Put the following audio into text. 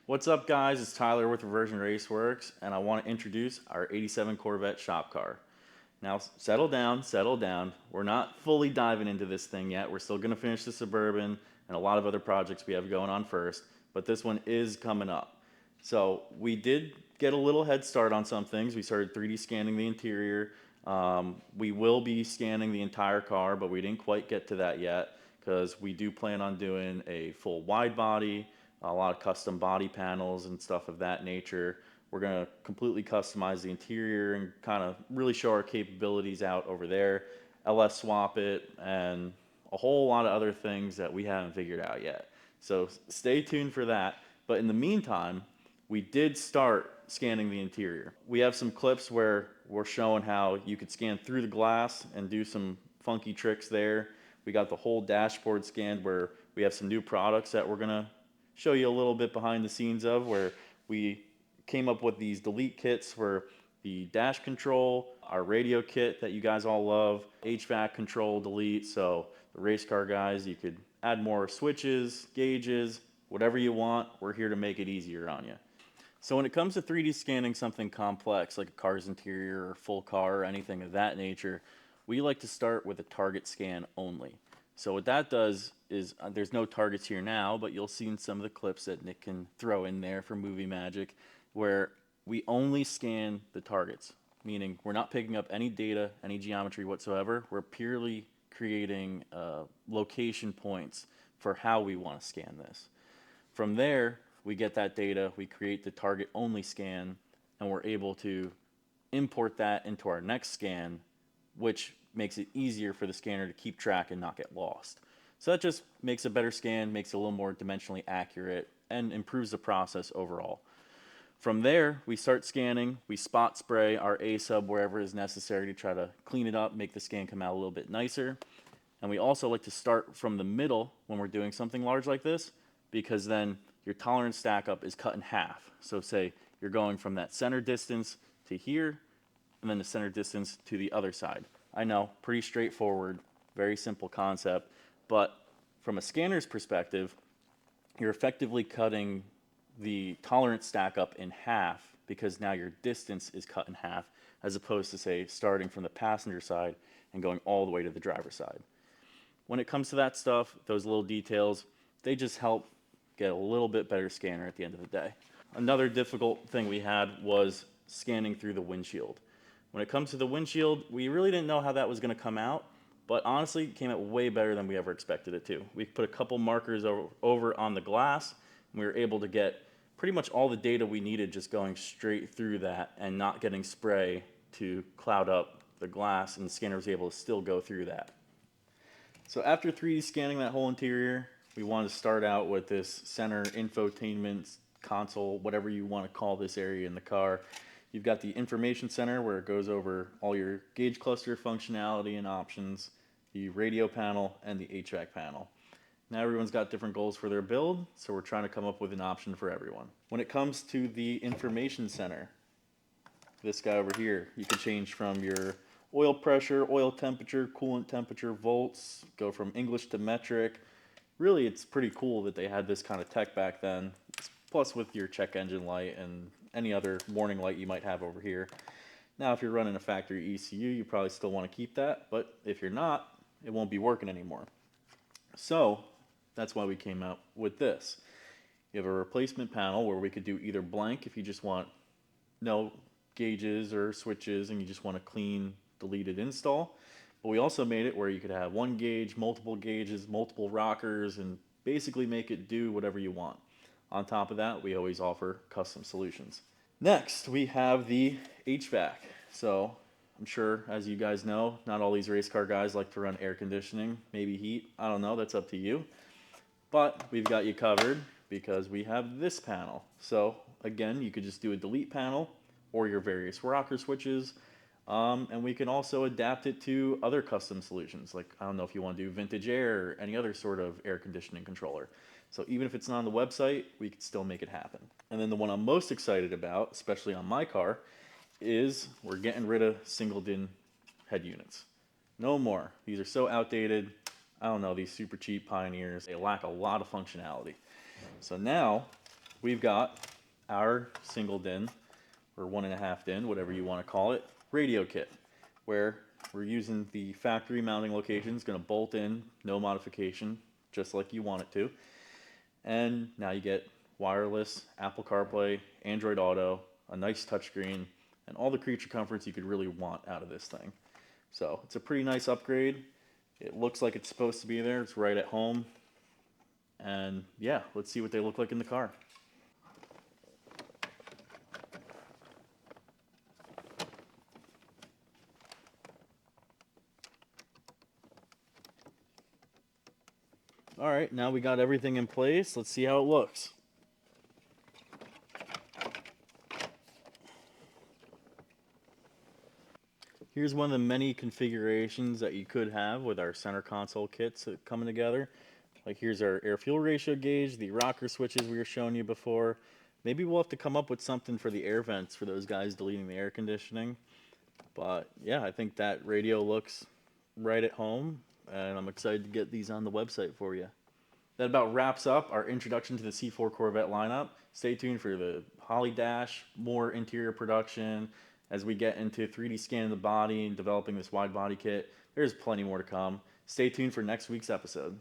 What's up, guys? It's Tyler with Reversion Raceworks, and I want to introduce our 87 Corvette shop car. Now, settle down, settle down. We're not fully diving into this thing yet. We're still going to finish the Suburban and a lot of other projects we have going on first, but this one is coming up. So we did get a little head start on some things. We started 3D scanning the interior. We will be scanning the entire car, but we didn't quite get to that yet because we do plan on doing a full wide body, a lot of custom body panels and stuff of that nature. We're going to completely customize the interior and kind of really show our capabilities out over there, LS swap it, and a whole lot of other things that we haven't figured out yet. So stay tuned for that. But in the meantime, we did start scanning the interior. We have some clips where we're showing how you could scan through the glass and do some funky tricks there. We got the whole dashboard scanned where we have some new products that we're going to show you a little bit behind the scenes of, where we came up with these delete kits for the dash control, our radio kit that you guys all love, HVAC control delete, so the race car guys, you could add more switches, gauges, whatever you want. We're here to make it easier on you. So when it comes to 3D scanning something complex like a car's interior or full car or anything of that nature, we like to start with a target scan only. So what that does is there's no targets here now, but you'll see in some of the clips that Nick can throw in there for movie magic, where we only scan the targets, meaning we're not picking up any data, any geometry whatsoever. We're purely creating location points for how we want to scan this. From there, we get that data, we create the target only scan, and we're able to import that into our next scan, which makes it easier for the scanner to keep track and not get lost. So that just makes a better scan, makes it a little more dimensionally accurate, and improves the process overall. From there, we start scanning, we spot spray our A-sub wherever is necessary to try to clean it up, make the scan come out a little bit nicer. And we also like to start from the middle when we're doing something large like this, because then your tolerance stack up is cut in half. So say you're going from that center distance to here, and then the center distance to the other side. I know, pretty straightforward, very simple concept, but from a scanner's perspective, you're effectively cutting the tolerance stack up in half because now your distance is cut in half, as opposed to, say, starting from the passenger side and going all the way to the driver's side. When it comes to that stuff, those little details, they just help get a little bit better scanner at the end of the day. Another difficult thing we had was scanning through the windshield. When it comes to the windshield, we really didn't know how that was going to come out, but honestly, it came out way better than we ever expected it to. We put a couple markers over on the glass, and we were able to get pretty much all the data we needed just going straight through that and not getting spray to cloud up the glass, and the scanner was able to still go through that. So after 3D scanning that whole interior, we wanted to start out with this center infotainment console, whatever you want to call this area in the car. You've got the information center where it goes over all your gauge cluster functionality and options, the radio panel, and the HVAC panel. Now everyone's got different goals for their build, so we're trying to come up with an option for everyone. When it comes to the information center, this guy over here, you can change from your oil pressure, oil temperature, coolant temperature, volts, go from English to metric. Really, it's pretty cool that they had this kind of tech back then, plus with your check engine light and any other warning light you might have over here. Now, if you're running a factory ECU, you probably still want to keep that, but if you're not, it won't be working anymore. So that's why we came out with this. You have a replacement panel where we could do either blank if you just want no gauges or switches and you just want a clean deleted install. But we also made it where you could have one gauge, multiple gauges, multiple rockers, and basically make it do whatever you want. On top of that, we always offer custom solutions. Next, we have the HVAC. So I'm sure, as you guys know, not all these race car guys like to run air conditioning, maybe heat. I don't know, that's up to you. But we've got you covered because we have this panel. So again, you could just do a delete panel or your various rocker switches. And we can also adapt it to other custom solutions. Like, I don't know if you want to do vintage air or any other sort of air conditioning controller. So even if it's not on the website, we can still make it happen. And then the one I'm most excited about, especially on my car, is we're getting rid of single DIN head units. No more. These are so outdated. I don't know, these super cheap Pioneers, they lack a lot of functionality. So now we've got our single DIN, or 1.5 DIN, whatever you want to call it, radio kit, where we're using the factory mounting location. It's going to bolt in, no modification, just like you want it to. And now you get wireless, Apple CarPlay, Android Auto, a nice touchscreen, and all the creature comforts you could really want out of this thing. So it's a pretty nice upgrade. It looks like it's supposed to be there. It's right at home. And yeah, let's see what they look like in the car. All right, now we got everything in place. Let's see how it looks. Here's one of the many configurations that you could have with our center console kits coming together. Like here's our air-fuel ratio gauge, the rocker switches we were showing you before. Maybe we'll have to come up with something for the air vents for those guys deleting the air conditioning. But yeah, I think that radio looks right at home, and I'm excited to get these on the website for you. That about wraps up our introduction to the C4 Corvette lineup. Stay tuned for the Holly Dash, more interior production, as we get into 3D scanning the body and developing this wide body kit. There's plenty more to come. Stay tuned for next week's episode.